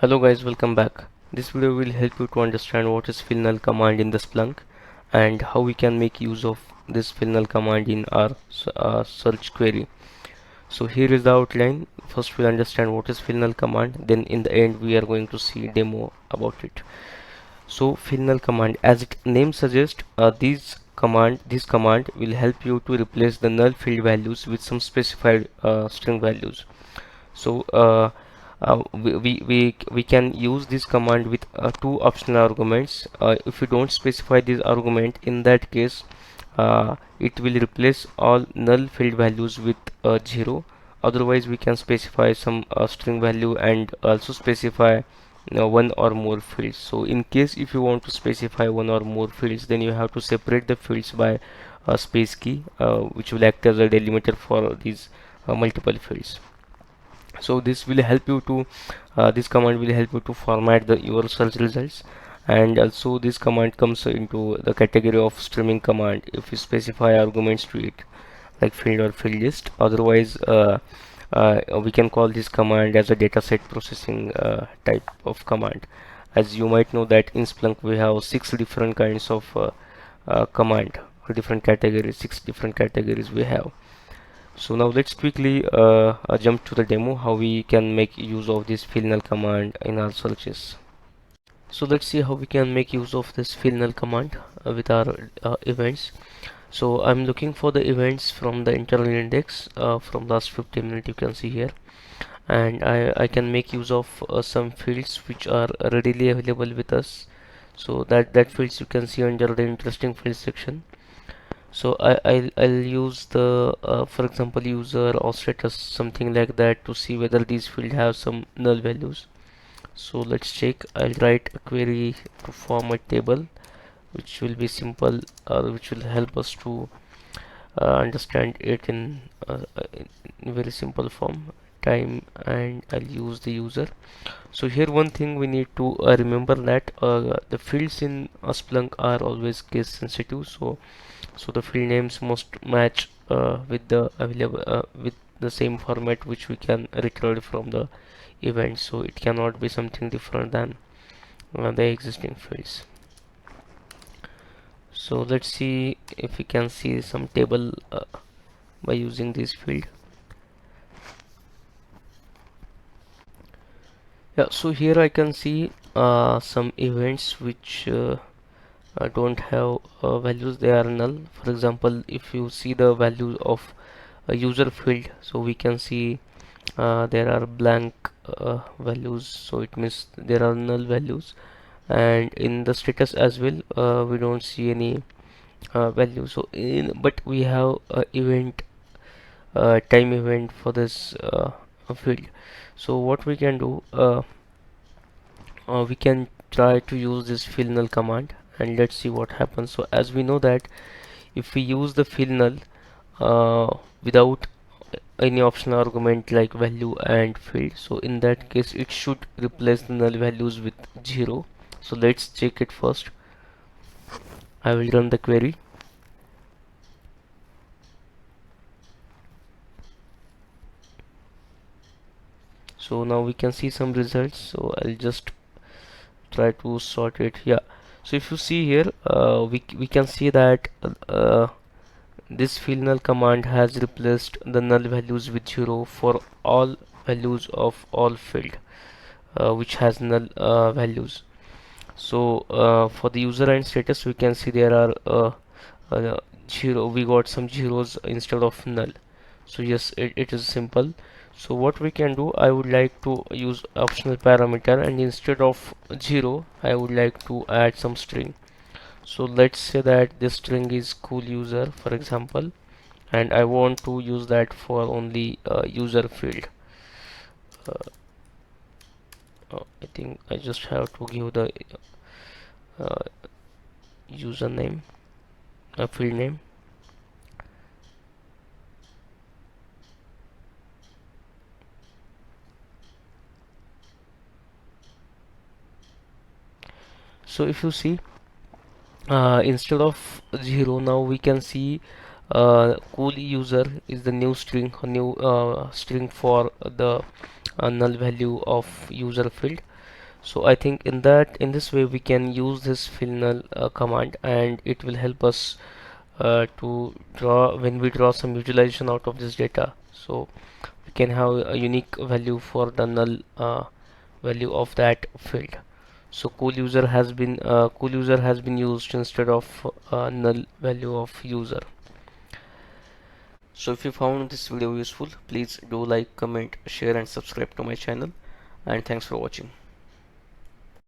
Hello guys, welcome back. This video will help you to understand what is fill null command in the Splunk and how we can make use of this fill null command in our search query. So here is the outline. First we'll understand what is fill null command, then in the end we are going to see demo about it. So fill null command, as its name suggests, this command will help you to replace the null field values with some specified string values. So we can use this command with two optional arguments. If you don't specify this argument, in that case it will replace all null field values with 0. Otherwise we can specify some string value and also specify one or more fields. So in case if you want to specify one or more fields, then you have to separate the fields by a space key, which will act as a delimiter for these multiple fields. So this command will help you to format your search results, and also this command comes into the category of streaming command if you specify arguments to it like field or field list. Otherwise we can call this command as a dataset processing type of command. As you might know that in Splunk we have six different kinds of command, or different categories, six different categories we have. So now let's quickly jump to the demo how we can make use of this fill null command in our searches. So let's see how we can make use of this fill null command with our events. So I'm looking for the events from the internal index from last 15 minutes, you can see here, and I can make use of some fields which are readily available with us. So that fields you can see under the interesting fields section. So I'll use the for example user or status, something like that, to see whether these fields have some null values. So let's check. I'll write a query to form a table which will be simple, or which will help us to understand it in very simple form, time, and I'll use the user. So here one thing we need to remember that the fields in Splunk are always case sensitive. So the field names must match with the available with the same format which we can retrieve from the event. So it cannot be something different than the existing fields. So let's see if we can see some table by using this field. Yeah, so here I can see some events which don't have values, they are null. For example, if you see the value of a user field, so we can see there are blank values, so it means there are null values. And in the status as well, we don't see any value. So but we have a event, time event for this field. So what we can do, we can try to use this fill null command, and let's see what happens. So as we know that if we use the fill null without any optional argument like value and field, so in that case it should replace the null values with 0. So let's check it first. I will run the query. So now we can see some results, so I'll just try to sort it. Yeah, so if you see here, we can see that this fill null command has replaced the null values with 0 for all values of all field which has null values. So for the user and status, we can see there are 0, we got some zeros instead of null. So yes, it is simple. So what we can do, I would like to use optional parameter, and instead of 0 I would like to add some string. So let's say that this string is cool user, for example, and I want to use that for only user field. I think I just have to give the uh, username, field name. So if you see, instead of 0, now we can see cool user is the new string, a new string for the null value of user field. So I think in this way we can use this fill null command, and it will help us to draw when we draw some visualization out of this data. So we can have a unique value for the null value of that field. So cool user has been used instead of null value of user. So if you found this video useful, please do like, comment, share and subscribe to my channel, and thanks for watching.